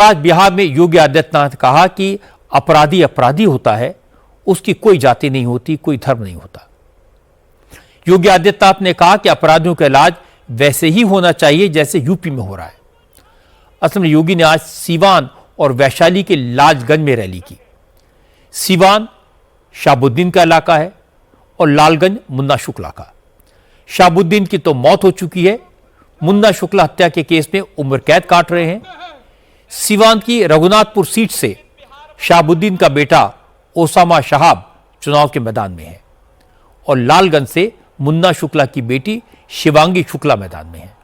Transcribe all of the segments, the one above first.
आज बिहार में योगी आदित्यनाथ ने कहा कि अपराधी अपराधी होता है, उसकी कोई जाति नहीं होती, कोई धर्म नहीं होता। योगी आदित्यनाथ ने कहा कि अपराधियों का इलाज वैसे ही होना चाहिए जैसे यूपी में हो रहा है। असल में योगी ने आज सीवान और वैशाली के लालगंज में रैली की। सीवान शाहबुद्दीन का इलाका है और लालगंज मुन्ना शुक्ला का। शाहबुद्दीन की तो मौत हो चुकी है, मुन्ना शुक्ला हत्या के केस में उम्र कैद काट रहे हैं। सीवान की रघुनाथपुर सीट से शाहबुद्दीन का बेटा ओसामा शहाब चुनाव के मैदान में है और लालगंज से मुन्ना शुक्ला की बेटी शिवांगी शुक्ला मैदान में है।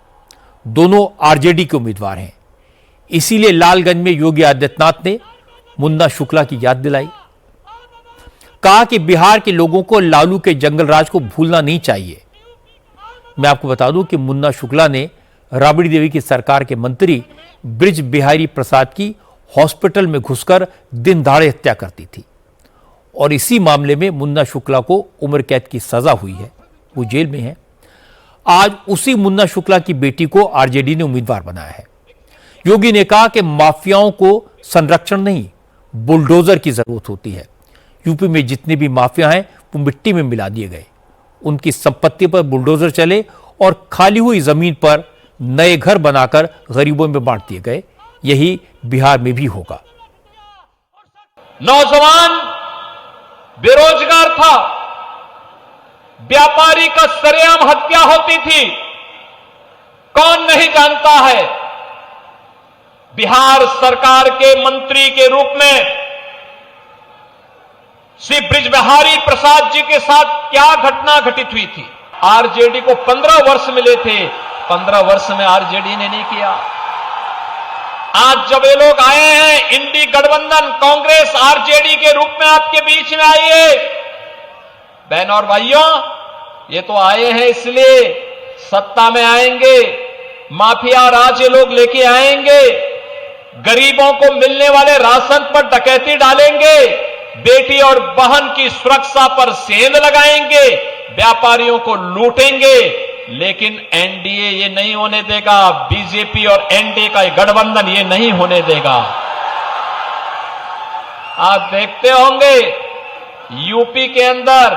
दोनों आरजेडी के उम्मीदवार हैं, इसीलिए लालगंज में योगी आदित्यनाथ ने मुन्ना शुक्ला की याद दिलाई। कहा कि बिहार के लोगों को लालू के जंगल राज को भूलना नहीं चाहिए। मैं आपको बता दूं कि मुन्ना शुक्ला ने राबड़ी देवी की सरकार के मंत्री ब्रिज बिहारी प्रसाद की हॉस्पिटल में घुसकर दिन दहाड़े हत्या करती थी और इसी मामले में मुन्ना शुक्ला को उम्र कैद की सजा हुई है, वो जेल में है। आज उसी मुन्ना शुक्ला की बेटी को आरजेडी ने उम्मीदवार बनाया है। योगी ने कहा कि माफियाओं को संरक्षण नहीं, बुलडोजर की जरूरत होती है। यूपी में जितने भी माफिया हैं वो मिट्टी में मिला दिए गए, उनकी संपत्ति पर बुलडोजर चले और खाली हुई जमीन पर नए घर बनाकर गरीबों में बांट दिए गए। यही बिहार में भी होगा। नौजवान बेरोजगार था, व्यापारी का सरेआम हत्या होती थी, कौन नहीं जानता है। बिहार सरकार के मंत्री के रूप में श्री ब्रिज बिहारी प्रसाद जी के साथ क्या घटना घटित हुई थी। आरजेडी को 15 वर्ष मिले थे, 15 वर्ष में आरजेडी ने नहीं किया। आज जब ये लोग आए हैं, इंडी गठबंधन कांग्रेस आरजेडी के रूप में आपके बीच में आई है, बहनों और भाइयों, ये तो आए हैं इसलिए सत्ता में आएंगे, माफिया राज ये लोग लेके आएंगे, गरीबों को मिलने वाले राशन पर डकैती डालेंगे, बेटी और बहन की सुरक्षा पर सेंध लगाएंगे, व्यापारियों को लूटेंगे। लेकिन एनडीए ये नहीं होने देगा, बीजेपी और एनडीए का गठबंधन ये नहीं होने देगा। आप देखते होंगे यूपी के अंदर,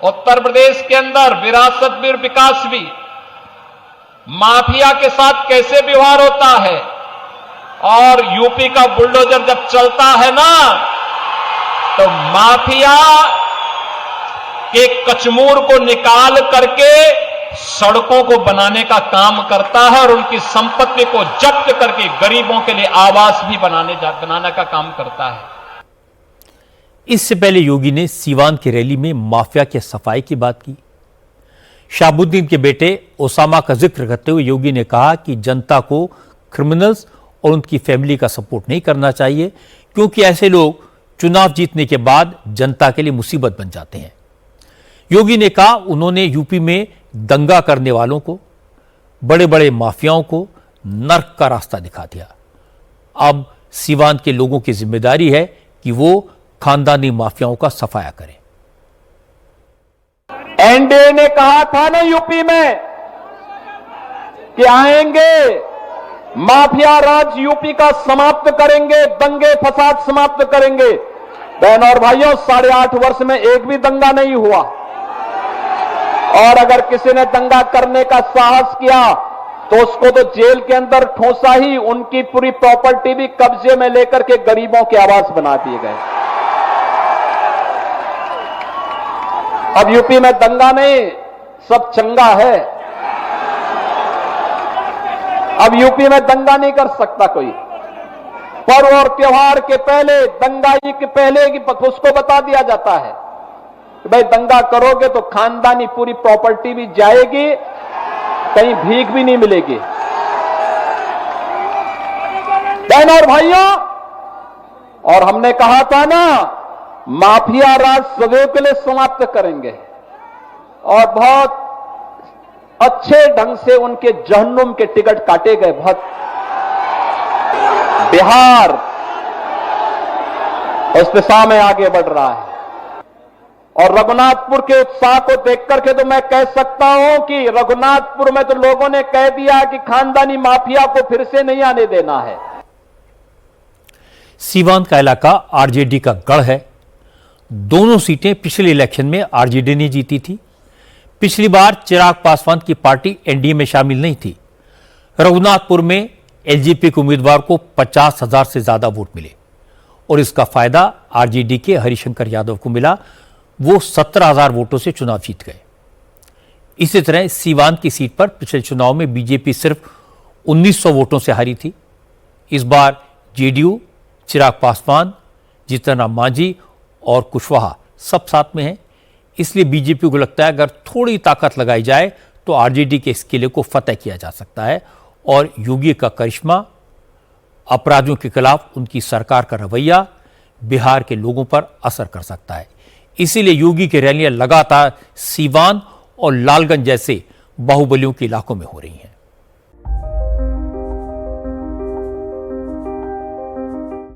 उत्तर प्रदेश के अंदर विरासत भी और विकास भी, माफिया के साथ कैसे व्यवहार होता है। और यूपी का बुलडोजर जब चलता है ना, तो माफिया के कचमूर को निकाल करके सड़कों को बनाने का काम करता है और उनकी संपत्ति को जब्त करके गरीबों के लिए आवास भी बनाने का काम करता है। इससे पहले योगी ने सीवान की रैली में माफिया के सफाई की बात की। शाहबुद्दीन के बेटे ओसामा का जिक्र करते हुए योगी ने कहा कि जनता को क्रिमिनल्स और उनकी फैमिली का सपोर्ट नहीं करना चाहिए, क्योंकि ऐसे लोग चुनाव जीतने के बाद जनता के लिए मुसीबत बन जाते हैं। योगी ने कहा उन्होंने यूपी में दंगा करने वालों को, बड़े बड़े माफियाओं को नर्क का रास्ता दिखा दिया। अब सीवान के लोगों की जिम्मेदारी है कि वो खानदानी माफियाओं का सफाया करें। एनडीए ने कहा था ना यूपी में कि आएंगे, माफिया राज यूपी का समाप्त करेंगे, दंगे फसाद समाप्त करेंगे। बहनों और भाइयों, 8.5 वर्ष में एक भी दंगा नहीं हुआ, और अगर किसी ने दंगा करने का साहस किया तो उसको तो जेल के अंदर ठोसा ही, उनकी पूरी प्रॉपर्टी भी कब्जे में लेकर के गरीबों के आवास बना दिए गए। अब यूपी में दंगा नहीं, सब चंगा है। अब यूपी में दंगा नहीं कर सकता कोई। पर्व और त्योहार के पहले, दंगाई के पहले की उसको बता दिया जाता है कि भाई दंगा करोगे तो खानदानी पूरी प्रॉपर्टी भी जाएगी, कहीं भीख भी नहीं मिलेगी। बहनों और भाइयों, और हमने कहा था ना, माफिया राज सदैव के लिए समाप्त करेंगे और बहुत अच्छे ढंग से उनके जहन्नुम के टिकट काटे गए। बहुत बिहार उस दिशा में आगे बढ़ रहा है और रघुनाथपुर के उत्साह को देख करके तो मैं कह सकता हूं कि रघुनाथपुर में तो लोगों ने कह दिया कि खानदानी माफिया को फिर से नहीं आने देना है। सीवान का इलाका आरजेडी का गढ़ है। दोनों सीटें पिछले इलेक्शन में आरजेडी ने जीती थी। पिछली बार चिराग पासवान की पार्टी एनडीए में शामिल नहीं थी। रघुनाथपुर में एलजेपी के उम्मीदवार को 50,000 से ज्यादा वोट मिले और इसका फायदा आरजेडी के हरिशंकर यादव को मिला। वो 17,000 वोटों से चुनाव जीत गए। इसी तरह सीवान की सीट पर पिछले चुनाव में बीजेपी सिर्फ 1900 वोटों से हारी थी। इस बार जेडीयू, चिराग पासवान, जीतन राम मांझी और कुशवाहा सब साथ में हैं। इसलिए बीजेपी को लगता है अगर थोड़ी ताकत लगाई जाए तो आरजेडी के इस किले को फतेह किया जा सकता है और योगी का करिश्मा, अपराधियों के खिलाफ उनकी सरकार का रवैया बिहार के लोगों पर असर कर सकता है। इसीलिए योगी की रैलियां लगातार सीवान और लालगंज जैसे बाहुबलियों के इलाकों में हो रही हैं।